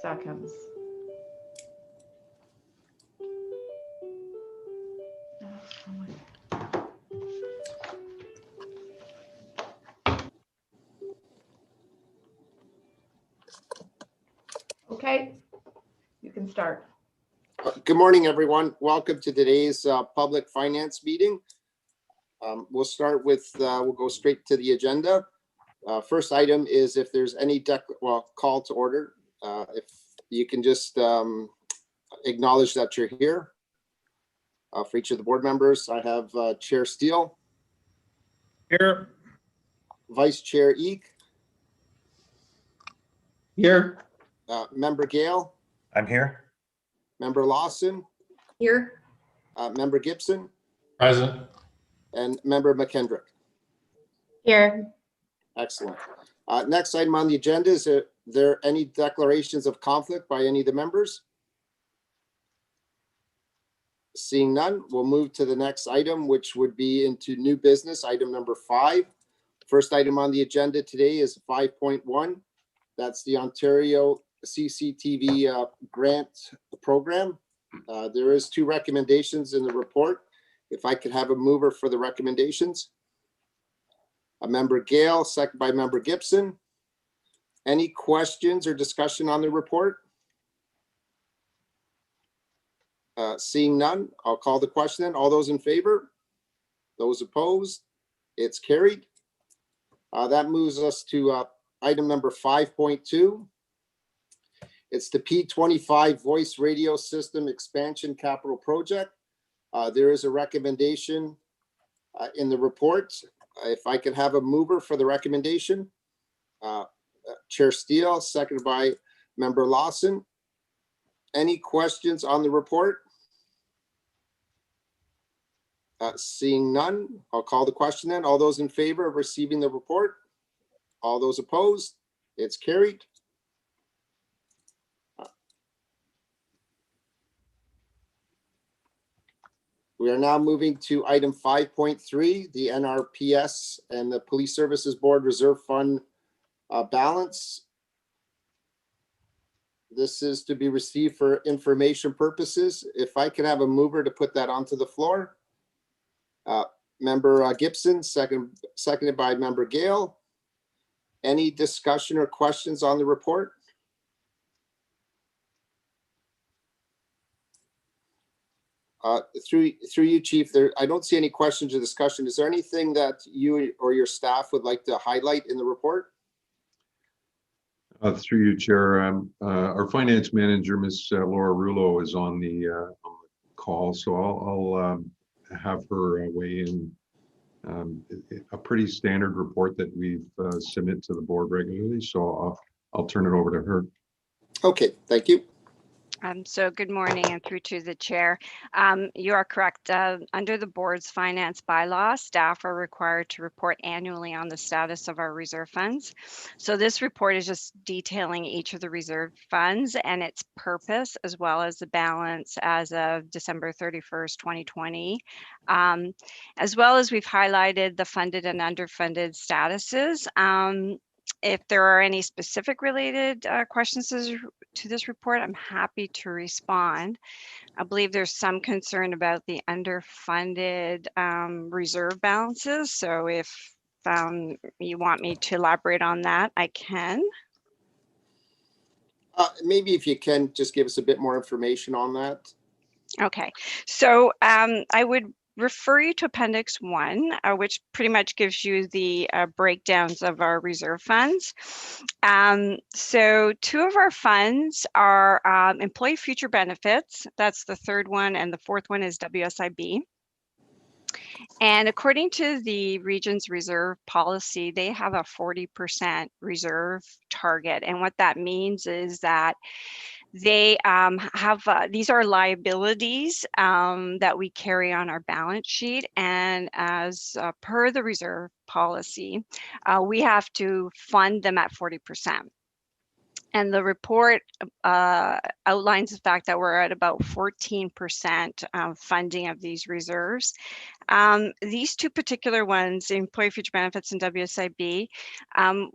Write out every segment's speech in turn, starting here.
seconds. Okay, you can start. Good morning, everyone. Welcome to today's public finance meeting. We'll start with, we'll go straight to the agenda. First item is if there's any call to order. If you can just acknowledge that you're here. For each of the board members, I have Chair Steele. Here. Vice Chair Eek. Here. Member Gale. I'm here. Member Lawson. Here. Member Gibson. Present. And Member McKendrick. Here. Excellent. Next item on the agenda is there any declarations of conflict by any of the members? Seeing none, we'll move to the next item, which would be into new business, item number 5. First item on the agenda today is 5.1. That's the Ontario CCTV grant program. There is 2 recommendations in the report. If I could have a mover for the recommendations. A Member Gale, second by Member Gibson. Any questions or discussion on the report? Seeing none, I'll call the question in. All those in favor? Those opposed? It's carried. That moves us to item number 5.2. It's the P25 Voice Radio System Expansion Capital Project. There is a recommendation in the report. If I could have a mover for the recommendation. Chair Steele, seconded by Member Lawson. Any questions on the report? Seeing none, I'll call the question in. All those in favor of receiving the report? All those opposed? It's carried. We are now moving to item 5.3, the Nrps and the Police Services Board Reserve Fund balance. This is to be received for information purposes. If I could have a mover to put that onto the floor. Member Gibson, seconded by Member Gale. Any discussion or questions on the report? Through you, Chief, I don't see any questions or discussion. Is there anything that you or your staff would like to highlight in the report? Through you, Chair. Our finance manager, Ms. Laura Rulo, is on the call, so I'll have her weigh in. A pretty standard report that we've submit to the board regularly, so I'll turn it over to her. Okay, thank you. So good morning and through to the chair. You are correct. Under the board's finance bylaw, staff are required to report annually on the status of our reserve funds. So this report is just detailing each of the reserve funds and its purpose, as well as the balance as of December 31st, 2020. As well as we've highlighted the funded and underfunded statuses. If there are any specific related questions to this report, I'm happy to respond. I believe there's some concern about the underfunded reserve balances. So if you want me to elaborate on that, I can. Maybe if you can just give us a bit more information on that. Okay. So I would refer you to Appendix 1, which pretty much gives you the breakdowns of our reserve funds. So 2 of our funds are employee future benefits. That's the 3rd one, and the 4th one is WSIB. And according to the region's reserve policy, they have a 40% reserve target. And what that means is that they have, these are liabilities that we carry on our balance sheet. And as per the reserve policy, we have to fund them at 40%. And the report outlines the fact that we're at about 14% funding of these reserves. These two particular ones, Employee Future Benefits and WSIB,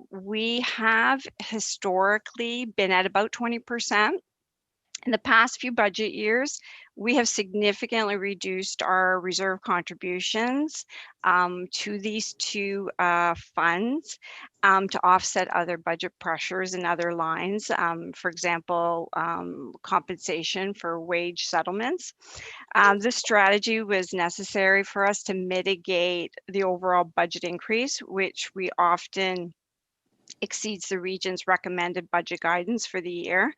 we have historically been at about 20%. In the past few budget years, we have significantly reduced our reserve contributions to these two funds to offset other budget pressures in other lines. For example, compensation for wage settlements. This strategy was necessary for us to mitigate the overall budget increase, which we often exceeds the region's recommended budget guidance for the year.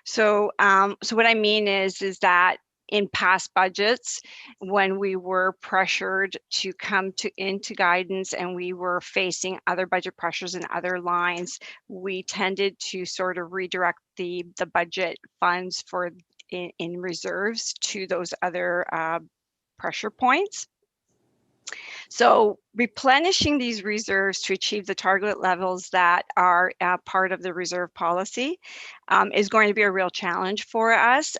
So what I mean is that in past budgets, when we were pressured to come into guidance and we were facing other budget pressures in other lines, we tended to sort of redirect the budget funds for in reserves to those other pressure points. So replenishing these reserves to achieve the target levels that are part of the reserve policy is going to be a real challenge for us.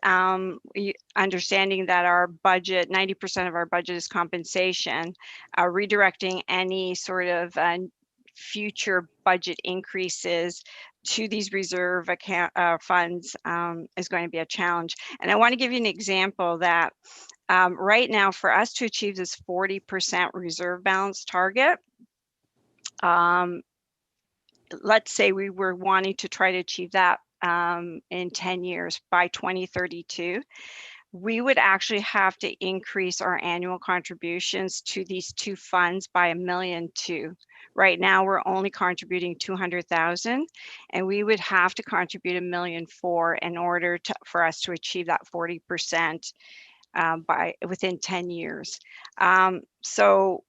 Understanding that our budget, 90% of our budget is compensation, redirecting any sort of future budget increases to these reserve account funds is going to be a challenge. And I want to give you an example that right now, for us to achieve this 40% reserve balance target, let's say we were wanting to try to achieve that in 10 years by 2032, we would actually have to increase our annual contributions to these two funds by $1.2 million. Right now, we're only contributing $200,000, and we would have to contribute $1.4 million in order for us to achieve that 40%. By within 10 years. So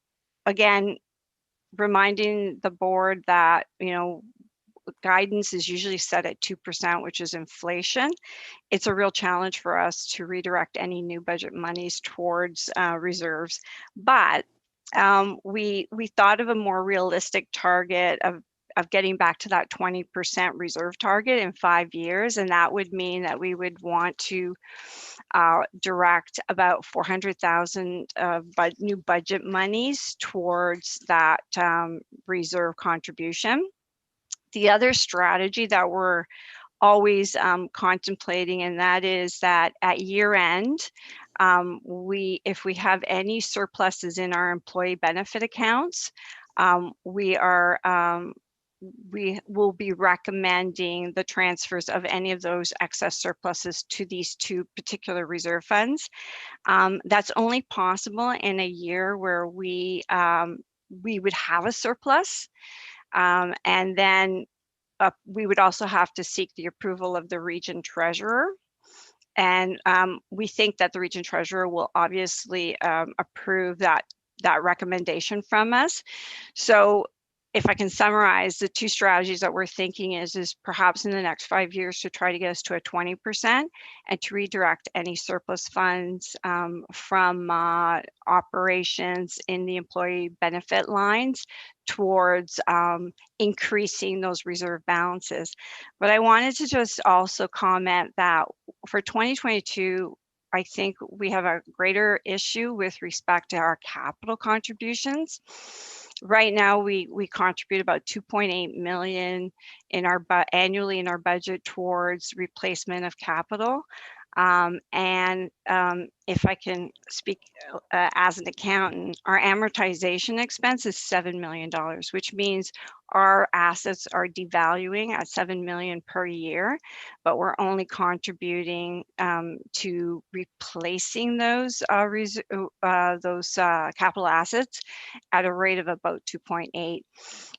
again, reminding the board that, guidance is usually set at 2%, which is inflation. It's a real challenge for us to redirect any new budget monies towards reserves. But we thought of a more realistic target of getting back to that 20% reserve target in 5 years. And that would mean that we would want to direct about $400,000 new budget monies towards that reserve contribution. The other strategy that we're always contemplating, and that is that at year end, if we have any surpluses in our employee benefit accounts, we will be recommending the transfers of any of those excess surpluses to these two particular reserve funds. That's only possible in a year where we would have a surplus, and then we would also have to seek the approval of the region treasurer. And we think that the region treasurer will obviously approve that recommendation from us. So if I can summarize, the two strategies that we're thinking is perhaps in the next 5 years to try to get us to a 20% and to redirect any surplus funds from operations in the employee benefit lines towards increasing those reserve balances. But I wanted to just also comment that for 2022, I think we have a greater issue with respect to our capital contributions. Right now, we contribute about $2.8 million annually in our budget towards replacement of capital. And if I can speak as an accountant, our amortization expense is $7 million, which means our assets are devaluing at $7 million per year, but we're only contributing to replacing those capital assets at a rate of about 2.8.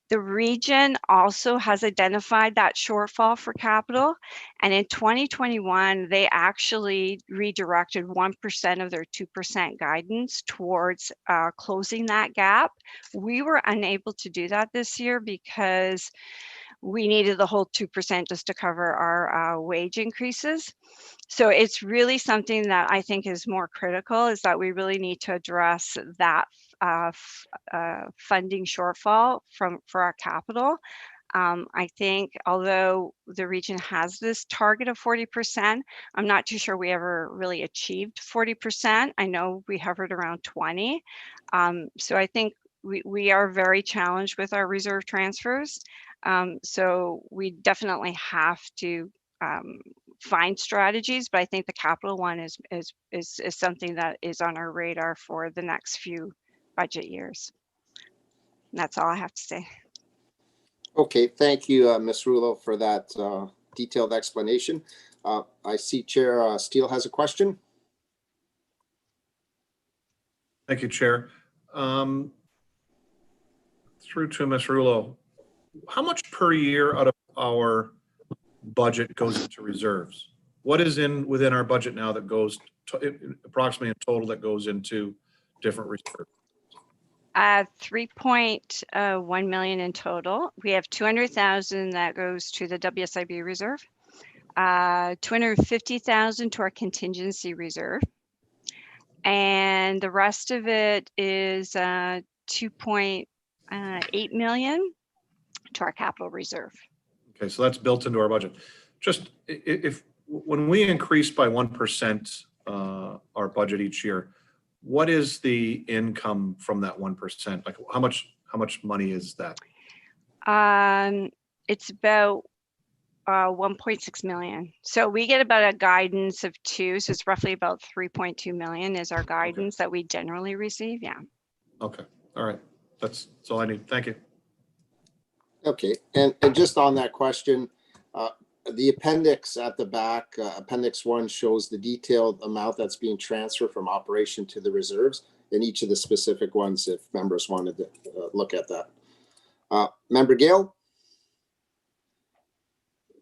The region also has identified that shortfall for capital, and in 2021, they actually redirected 1% of their 2% guidance towards closing that gap. We were unable to do that this year because we needed the whole 2% just to cover our wage increases. So it's really something that I think is more critical, is that we really need to address that funding shortfall for our capital. I think although the region has this target of 40%, I'm not too sure we ever really achieved 40%. I know we hovered around 20. So I think we are very challenged with our reserve transfers. So we definitely have to find strategies, but I think the capital one is something that is on our radar for the next few budget years. And that's all I have to say. Okay, thank you, Ms. Rulo, for that detailed explanation. I see Chair Steele has a question. Thank you, Chair. Through to Ms. Rulo, how much per year out of our budget goes into reserves? What is within our budget now that goes approximately in total that goes into different reserves? 3.1 million in total. We have 200,000 that goes to the WSIB reserve, 250,000 to our contingency reserve, and the rest of it is 2.8 million to our capital reserve. Okay, so that's built into our budget. Just when we increase by 1% our budget each year, what is the income from that 1%? Like how much money is that? It's about 1.6 million. So we get about a guidance of 2, so it's roughly about 3.2 million is our guidance that we generally receive. Yeah. Okay, all right. That's all I need. Thank you. Okay, and just on that question, the appendix at the back, Appendix 1 shows the detailed amount that's being transferred from operation to the reserves in each of the specific ones if members wanted to look at that. Member Gale?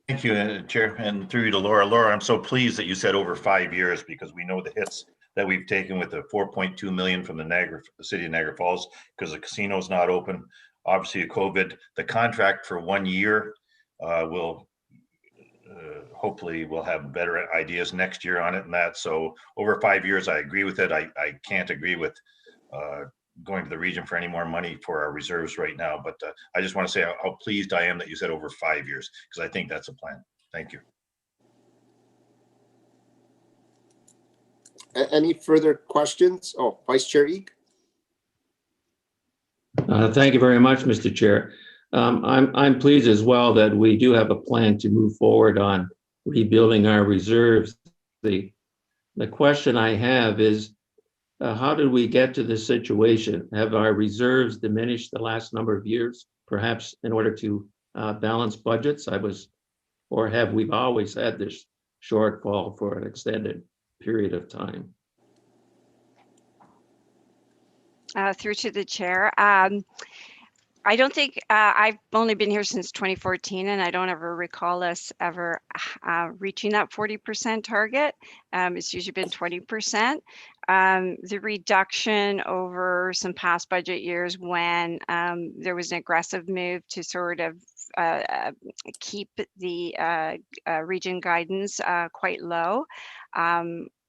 Thank you, Chair, and through you to Laura. Laura, I'm so pleased that you said over 5 years because we know the hits that we've taken with the 4.2 million from the city of Niagara Falls because the casino's not open. Obviously, COVID, the contract for 1 year will hopefully we'll have better ideas next year on it and that. So over 5 years, I agree with it. I can't agree with going to the region for any more money for our reserves right now. But I just want to say how pleased I am that you said over 5 years because I think that's a plan. Thank you. Any further questions? Oh, Vice Chair Eek? Thank you very much, Mr. Chair. I'm pleased as well that we do have a plan to move forward on rebuilding our reserves. The question I have is, how did we get to this situation? Have our reserves diminished the last number of years, perhaps in order to balance budgets? Or have we always had this shortfall for an extended period of time? Through to the chair. I don't think I've only been here since 2014, and I don't ever recall us ever reaching that 40% target. It's usually been 20%. The reduction over some past budget years when there was an aggressive move to sort of keep the region guidance quite low,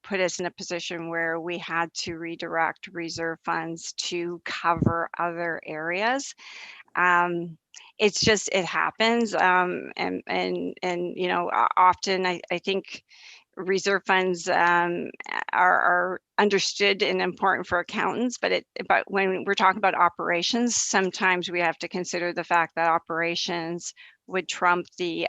put us in a position where we had to redirect reserve funds to cover other areas. It's just, it happens. And you know, often I think reserve funds are understood and important for accountants, but when we're talking about operations, sometimes we have to consider the fact that operations would trump the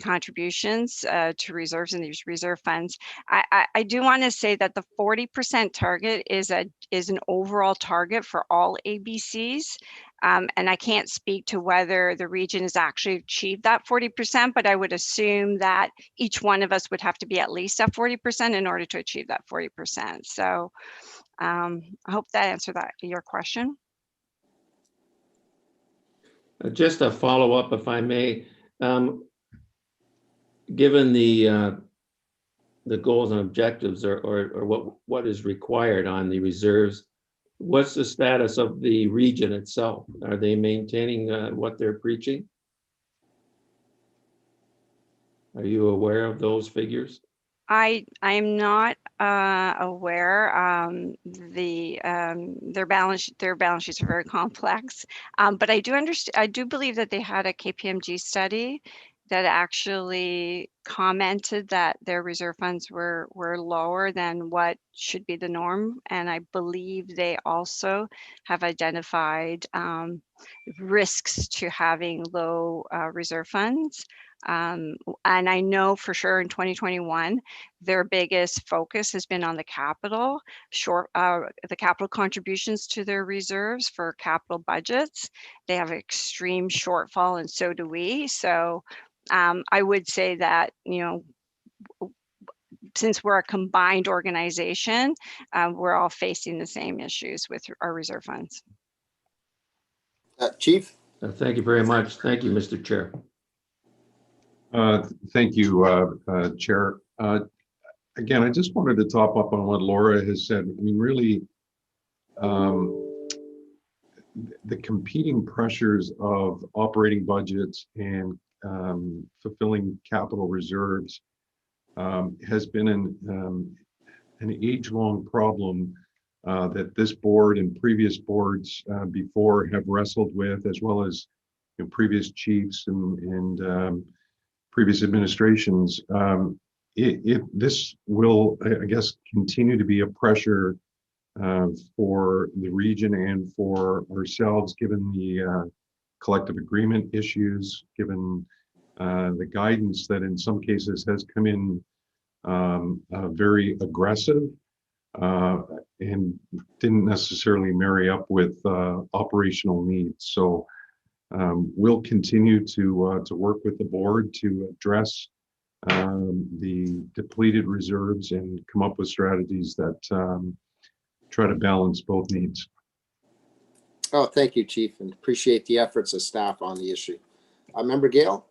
contributions to reserves in these reserve funds. I do want to say that the 40% target is an overall target for all ABCs. And I can't speak to whether the region has actually achieved that 40%, but I would assume that each one of us would have to be at least at 40% in order to achieve that 40%. So I hope that answered your question. Just a follow-up, if I may. Given the goals and objectives or what is required on the reserves, what's the status of the region itself? Are they maintaining what they're preaching? Are you aware of those figures? I'm not aware. Their balance sheets are very complex, but I do understand. I do believe that they had a KPMG study that actually commented that their reserve funds were lower than what should be the norm, and I believe they also have identified risks to having low reserve funds. And I know for sure in 2021, their biggest focus has been on the capital, the capital contributions to their reserves for capital budgets. They have an extreme shortfall, and so do we. So I would say that, since we're a combined organization, we're all facing the same issues with our reserve funds. Chief? Thank you very much. Thank you, Mr. Chair. Thank you, Chair. Again, I just wanted to top up on what Laura has said. I mean, really, the competing pressures of operating budgets and fulfilling capital reserves has been an age-long problem that this board and previous boards before have wrestled with, as well as previous chiefs and previous administrations. This will, I guess, continue to be a pressure for the region and for ourselves, given the collective agreement issues, given the guidance that in some cases has come in very aggressive and didn't necessarily marry up with operational needs. So we'll continue to work with the board to address the depleted reserves and come up with strategies that try to balance both needs. Oh, thank you, Chief, and appreciate the efforts of staff on the issue. Member Gale?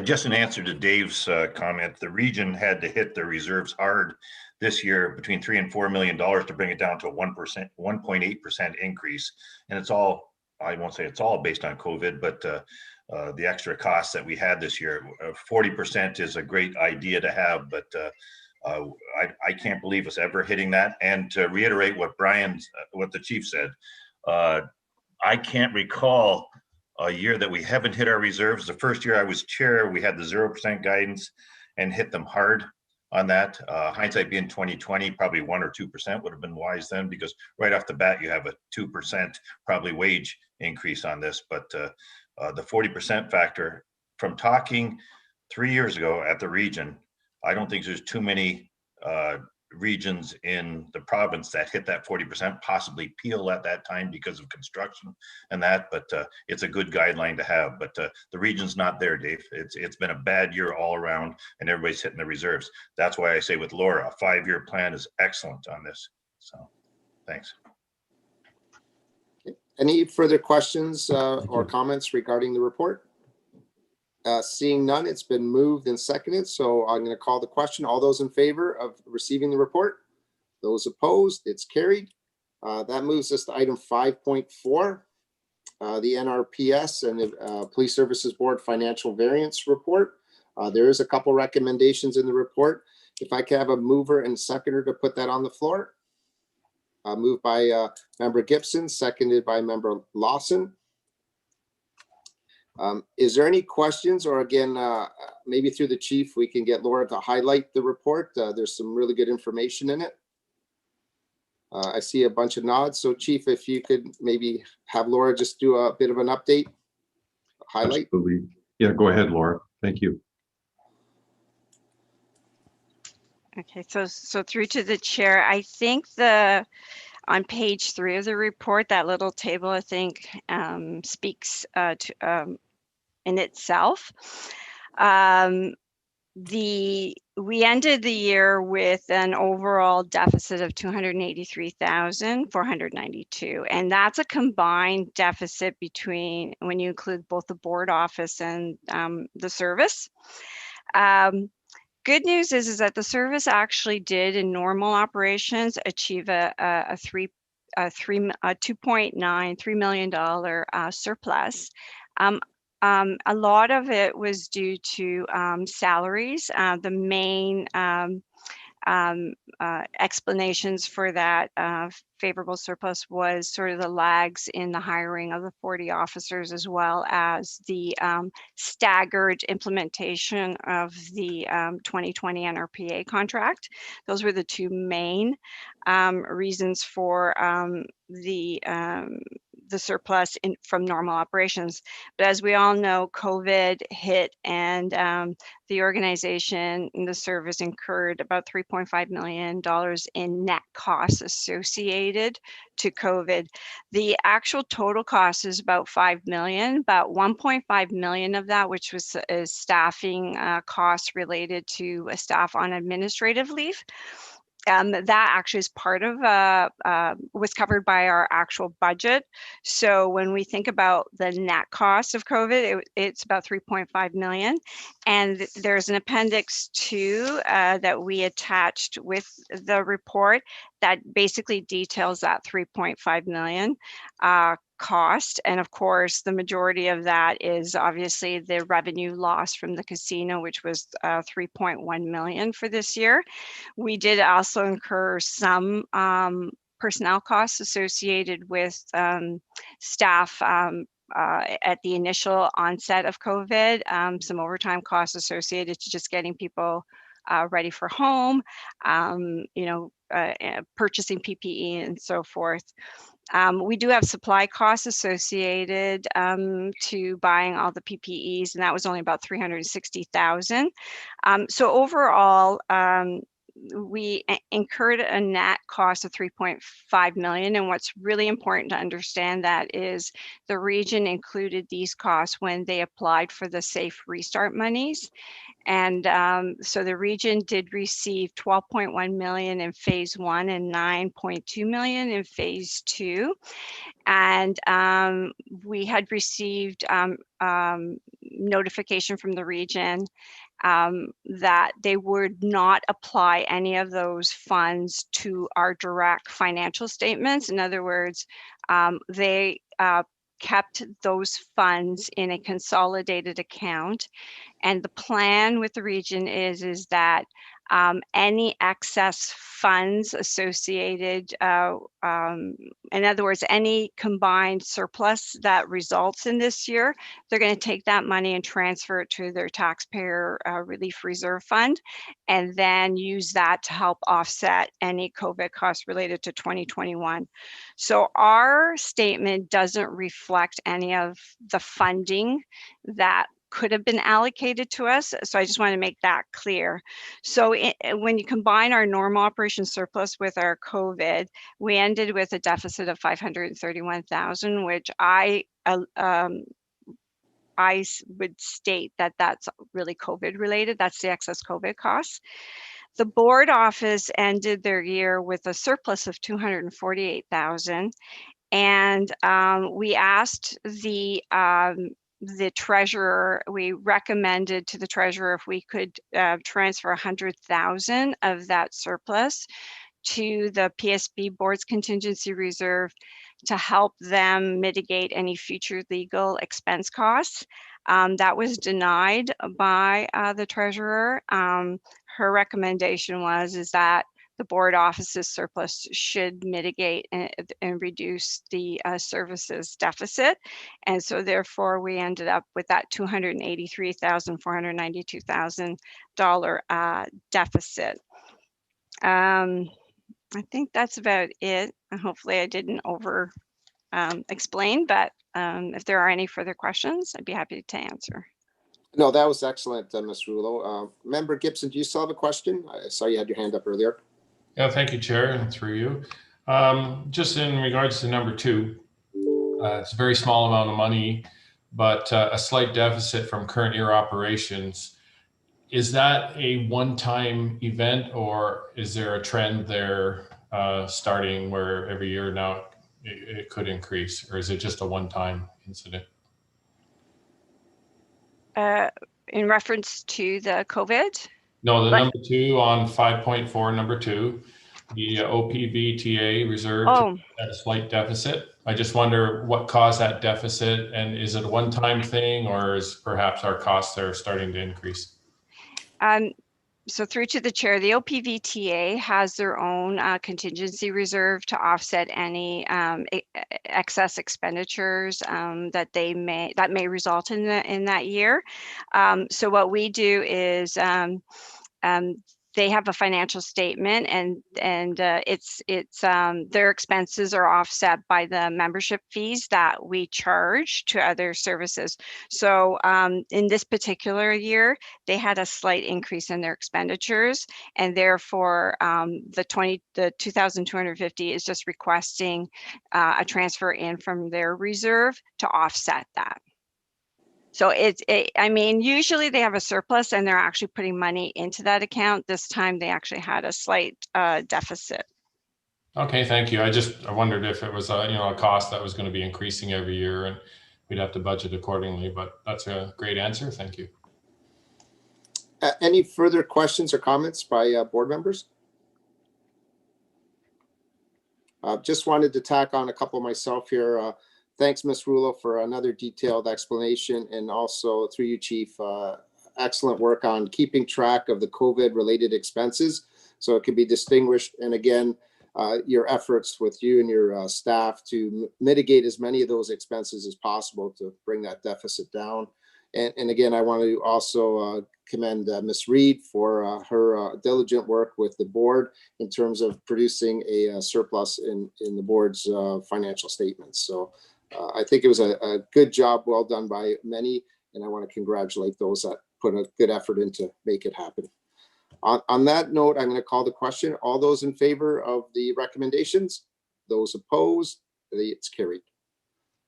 Just in answer to Dave's comment, the region had to hit their reserves hard this year, between $3 and $4 million, to bring it down to a 1.8% increase. And it's all, I won't say it's all based on COVID, but the extra costs that we had this year. 40% is a great idea to have, but I can't believe us ever hitting that. And to reiterate what what the chief said, I can't recall a year that we haven't hit our reserves. The first year I was chair, we had the 0% guidance and hit them hard on that. Hindsight being 2020, probably 1 or 2% would have been wise then, because right off the bat you have a 2% probably wage increase on this. But the 40% factor, from talking 3 years ago at the region, I don't think there's too many regions in the province that hit that 40%, possibly Peel at that time because of construction and that, but it's a good guideline to have. But the region's not there, Dave. It's been a bad year all around, and everybody's hitting the reserves. That's why I say with Laura, a 5-year plan is excellent on this. So thanks. Any further questions or comments regarding the report? Seeing none, it's been moved and seconded, so I'm going to call the question. All those in favor of receiving the report? Those opposed? It's carried. That moves us to item 5.4, the Nrps and the Police Services Board Financial Variance Report. There is a couple recommendations in the report. If I could have a mover and seconder to put that on the floor. Moved by Member Gibson, seconded by Member Lawson. Is there any questions, or again, maybe through the chief, we can get Laura to highlight the report? There's some really good information in it. I see a bunch of nods. So Chief, if you could maybe have Laura just do a bit of an update, highlight. Absolutely. Yeah, go ahead, Laura. Thank you. Okay, so through to the chair, I think on page 3 of the report, that little table, I think, speaks to in itself. We ended the year with an overall deficit of 283,492, and that's a combined deficit between, when you include both the board office and the service. Good news is that the service actually did, in normal operations, achieve a $2.93 million surplus. A lot of it was due to salaries. The main explanations for that favorable surplus was sort of the lags in the hiring of the 40 officers, as well as the staggered implementation of the 2020 NRPA contract. Those were the two main reasons for the surplus from normal operations. But as we all know, COVID hit, and the organization and the service incurred about $3.5 million in net costs associated to COVID. The actual total cost is about $5 million, about $1.5 million of that, which was staffing costs related to a staff on administrative leave. That actually is part of, was covered by our actual budget. So when we think about the net cost of COVID, it's about 3.5 million. And there's an appendix 2 that we attached with the report that basically details that 3.5 million cost. And of course, the majority of that is obviously the revenue loss from the casino, which was 3.1 million for this year. We did also incur some personnel costs associated with staff at the initial onset of COVID, some overtime costs associated to just getting people ready for home, purchasing PPE and so forth. We do have supply costs associated to buying all the PPEs, and that was only about 360,000. So overall, we incurred a net cost of 3.5 million. And what's really important to understand that is the region included these costs when they applied for the Safe Restart monies. And so the region did receive 12.1 million in phase 1 and 9.2 million in phase 2. And we had received notification from the region that they would not apply any of those funds to our direct financial statements. In other words, they kept those funds in a consolidated account. And the plan with the region is that any excess funds associated, in other words, any combined surplus that results in this year, they're going to take that money and transfer it to their taxpayer relief reserve fund, and then use that to help offset any COVID costs related to 2021. So our statement doesn't reflect any of the funding that could have been allocated to us. So I just want to make that clear. So when you combine our normal operation surplus with our COVID, we ended with a deficit of 531,000, which I would state that that's really COVID related. That's the excess COVID costs. The board office ended their year with a surplus of 248,000. And we asked the treasurer, we recommended to the treasurer if we could transfer 100,000 of that surplus to the PSB board's contingency reserve to help them mitigate any future legal expense costs. That was denied by the treasurer. Her recommendation is that the board office's surplus should mitigate and reduce the services deficit. And so therefore we ended up with that $283,492,000 deficit. I think that's about it. Hopefully I didn't over explain, but if there are any further questions, I'd be happy to answer. No, that was excellent, Ms. Rulo. Member Gibson, do you still have a question? I saw you had your hand up earlier. Yeah, thank you, Chair, and through you. Just in regards to number 2, it's a very small amount of money, but a slight deficit from current year operations. Is that a one-time event, or is there a trend there starting where every year now it could increase, or is it just a one-time incident? In reference to the COVID? No, the number 2 on 5.4, number 2, the OPVTA reserve at a slight deficit. I just wonder what caused that deficit, and is it a one-time thing, or is perhaps our costs are starting to increase? So through to the chair, the OPVTA has their own contingency reserve to offset any excess expenditures that may result in that year. So what we do is they have a financial statement, and it's their expenses are offset by the membership fees that we charge to other services. So in this particular year, they had a slight increase in their expenditures, and therefore the 2,250 is just requesting a transfer in from their reserve to offset that. So I mean, usually they have a surplus and they're actually putting money into that account. This time they actually had a slight deficit. Okay, thank you. I wondered if it was a cost that was going to be increasing every year and we'd have to budget accordingly, but that's a great answer. Thank you. Any further questions or comments by board members? Just wanted to tack on a couple myself here. Thanks, Ms. Rulo, for another detailed explanation, and also through you, Chief, excellent work on keeping track of the COVID-related expenses so it can be distinguished. And again, your efforts with you and your staff to mitigate as many of those expenses as possible to bring that deficit down. And again, I want to also commend Ms. Reed for her diligent work with the board in terms of producing a surplus in the board's financial statements. So I think it was a good job, well done by many, and I want to congratulate those that put a good effort in to make it happen. On that note, I'm going to call the question. All those in favor of the recommendations? Those opposed? It's carried.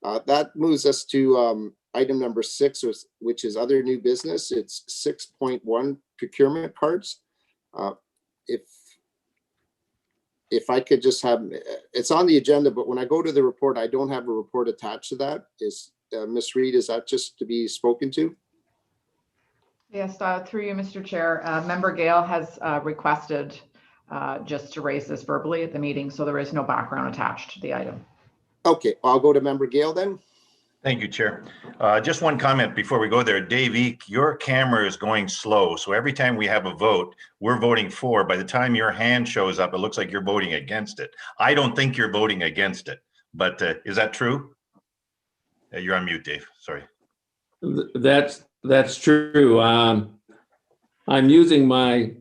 That moves us to item number 6, which is other new business. It's 6.1 procurement cards. If I could just have, it's on the agenda, but when I go to the report, I don't have a report attached to that. Is Ms. Reed, is that just to be spoken to? Yes, through you, Mr. Chair. Member Gale has requested just to raise this verbally at the meeting, so there is no background attached to the item. Okay, I'll go to Member Gale then. Thank you, Chair. Just one comment before we go there. Dave Eek, your camera is going slow. So every time we have a vote, we're voting for. By the time your hand shows up, it looks like you're voting against it. I don't think you're voting against it, but is that true? You're on mute, Dave. Sorry. That's true. I'm using my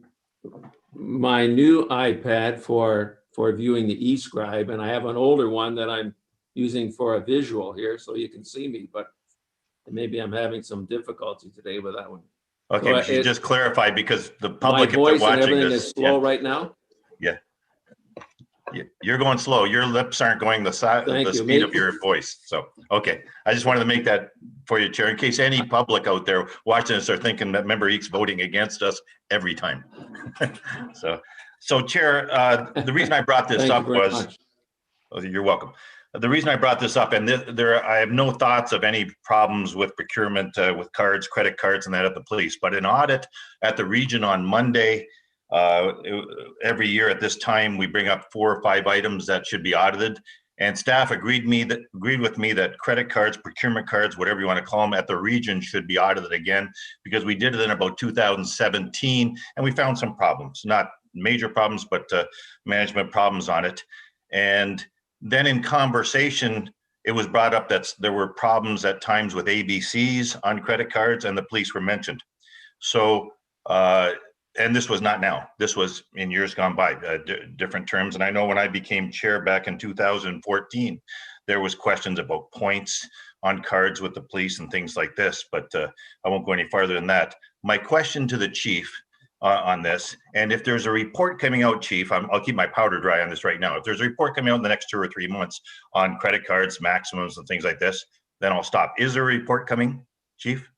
new iPad for viewing the eScribe, and I have an older one that I'm using for a visual here so you can see me, but maybe I'm having some difficulty today with that one. Okay, So you just clarified because the public, my voice if they're and watching everything this, is slow right now. you're going slow. Your lips aren't going the speed of your voice. So, okay. I just wanted to make that for you, Chair, in case any public out there watching this are thinking that Member Eek's voting against us every time. So Chair, the reason I brought this up was, oh, you're welcome. The reason I brought this up, and I have no thoughts of any problems with procurement with cards, credit cards, and that at the police, but an audit at the region on Monday, every year at this time, we bring up 4 or 5 items that should be audited, and staff agreed with me that credit cards, procurement cards, whatever you want to call them, at the region should be audited again, because we did it in about 2017, and we found some problems, not major problems, but management problems on it. And then in conversation, it was brought up that there were problems at times with ABCs on credit cards, and the police were mentioned. So, and this was not now, this was in years gone by, different terms. And I know when I became chair back in 2014, there was questions about points on cards with the police and things like this, but I won't go any farther than that. My question to the chief on this, and if there's a report coming out, Chief, I'll keep my powder dry on this right now. If there's a report coming out in the next 2 or 3 months on credit cards, maximums and things like this, then I'll stop. Is there a report coming, Chief?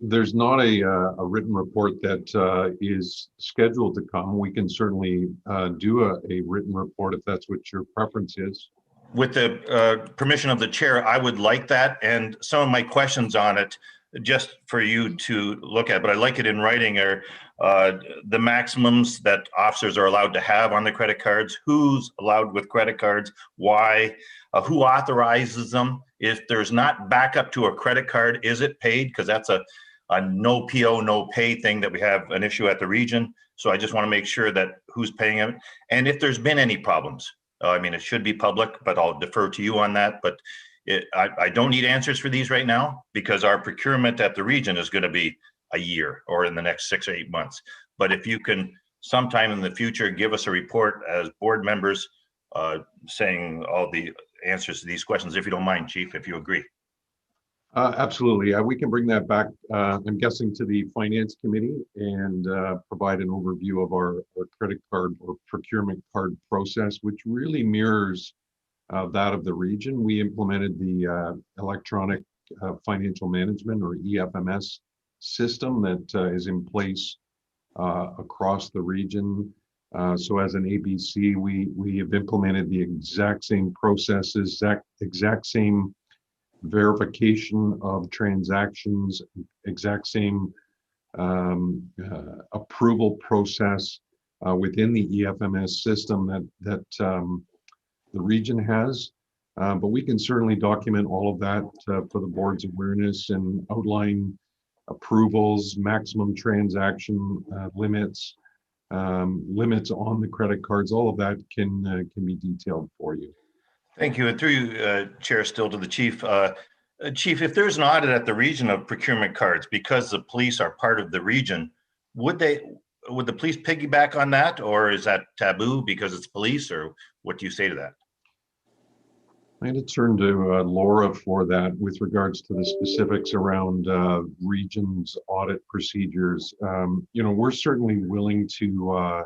There's not a written report that is scheduled to come. We can certainly do a written report if that's what your preference is. With the permission of the chair, I would like that. And some of my questions on it, just for you to look at, but I like it in writing, are the maximums that officers are allowed to have on the credit cards, who's allowed with credit cards, why, who authorizes them. If there's not backup to a credit card, is it paid? Because that's a no PO, no pay thing that we have an issue at the region. So I just want to make sure that who's paying it. And if there's been any problems, I mean, it should be public, but I'll defer to you on that. But I don't need answers for these right now because our procurement at the region is going to be a year or in the next 6 or 8 months. But if you can sometime in the future give us a report as board members saying all the answers to these questions, if you don't mind, Chief, if you agree. Absolutely. We can bring that back, I'm guessing, to the Finance Committee and provide an overview of our credit card or procurement card process, which really mirrors that of the region. We implemented the electronic financial management, or EFMS, system that is in place across the region. So as an ABC, we have implemented the exact same processes, exact same verification of transactions, exact same approval process within the EFMS system that the region has. But we can certainly document all of that for the board's awareness and outline approvals, maximum transaction limits, limits on the credit cards. All of that can be detailed for you. Thank you. And through you, Chair, still to the Chief. Chief, if there's an audit at the region of procurement cards, because the police are part of the region, would the police piggyback on that, or is that taboo because it's police, or what do you say to that? I'm going to turn to Laura for that with regards to the specifics around regions audit procedures. We're certainly willing to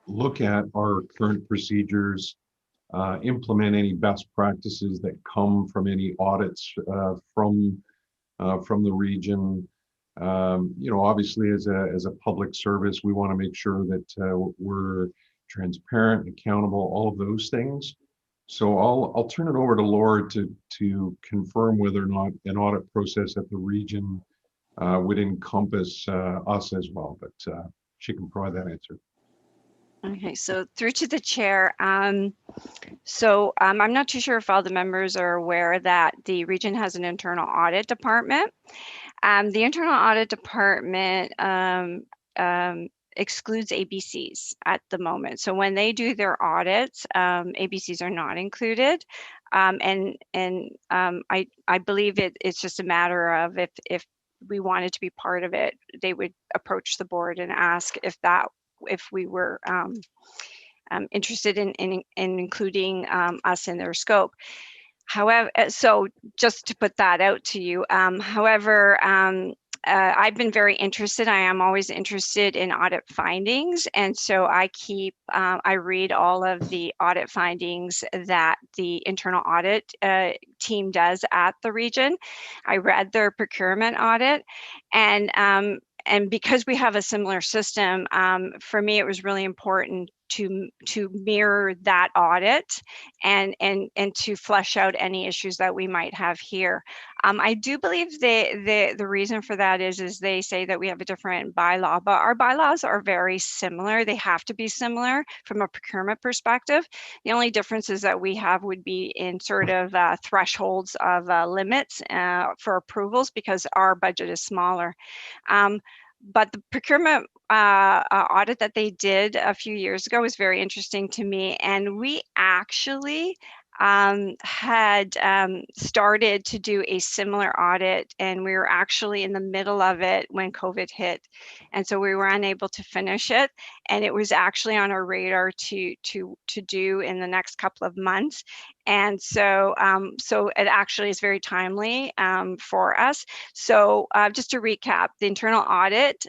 look at our current procedures, implement any best practices that come from any audits from the region. Obviously, as a public service, we want to make sure that we're transparent, accountable, all of those things. So I'll turn it over to Laura to confirm whether or not an audit process at the region would encompass us as well, but she can provide that answer. Okay, so through to the chair. I'm not too sure if all the members are aware that the region has an internal audit department. The internal audit department excludes ABCs at the moment. So when they do their audits, ABCs are not included. I believe it's just a matter of if we wanted to be part of it, they would approach the board and ask if we were interested in including us in their scope. However, so just to put that out to you, I've been very interested. I am always interested in audit findings. And so I read all of the audit findings that the internal audit team does at the region. I read their procurement audit, and because we have a similar system, for me, it was really important to mirror that audit and to flesh out any issues that we might have here. I do believe the reason for that is they say that we have a different bylaw, but our bylaws are very similar. They have to be similar from a procurement perspective. The only differences that we have would be in sort of thresholds of limits for approvals because our budget is smaller. But the procurement audit that they did a few years ago was very interesting to me. And we actually had started to do a similar audit, and we were actually in the middle of it when COVID hit. And so we were unable to finish it. And it was actually on our radar to do in the next couple of months. And so it actually is very timely for us. So just to recap, the internal audit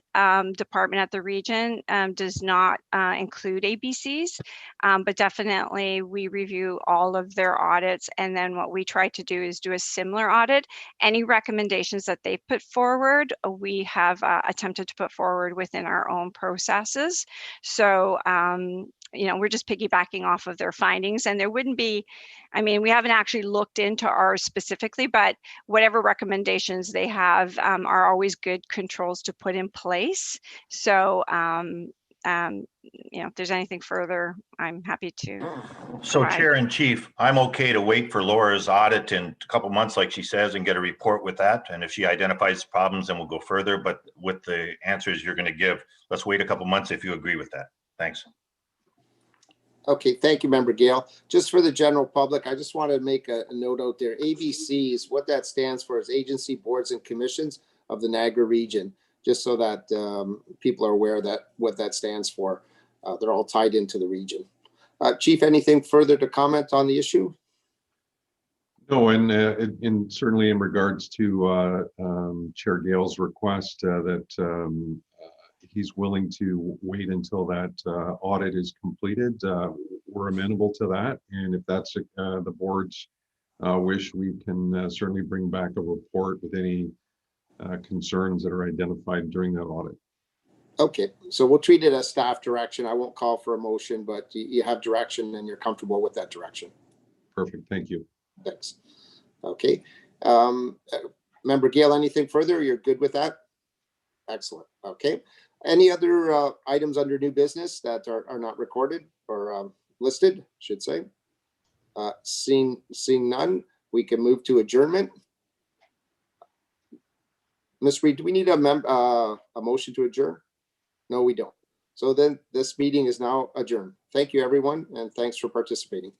department at the region does not include ABCs, but definitely we review all of their audits. And then what we try to do is do a similar audit. Any recommendations that they put forward, we have attempted to put forward within our own processes. So we're just piggybacking off of their findings, and there wouldn't be, I mean, we haven't actually looked into ours specifically, but whatever recommendations they have are always good controls to put in place. So, if there's anything further, I'm happy to. So provide. Chair in Chief, I'm okay to wait for Laura's audit in a couple months, like she says, and get a report with that. And if she identifies problems, then we'll go further. But with the answers you're going to give, let's wait a couple months if you agree with that. Thanks. Okay, thank you, Member Gale. Just for the general public, I just want to make a note out there. ABCs, what that stands for is Agency Boards and Commissions of the Niagara Region, just so that people are aware that what that stands for. They're all tied into the region. Chief, anything further to comment on the issue? No, and certainly in regards to Chair Gale's request that he's willing to wait until that audit is completed, we're amenable to that. And if that's the board's wish, we can certainly bring back a report with any concerns that are identified during that audit. Okay, so we'll treat it as staff direction. I won't call for a motion, but you have direction and you're comfortable with that direction. Perfect, thank you. Thanks. Okay. Member Gale, anything further? You're good with that? Excellent. Okay. Any other items under new business that are not recorded or listed, should say? Seeing none, we can move to adjournment. Ms. Reed, do we need a motion to adjourn? No, we don't. So then this meeting is now adjourned. Thank you, everyone, and thanks for participating.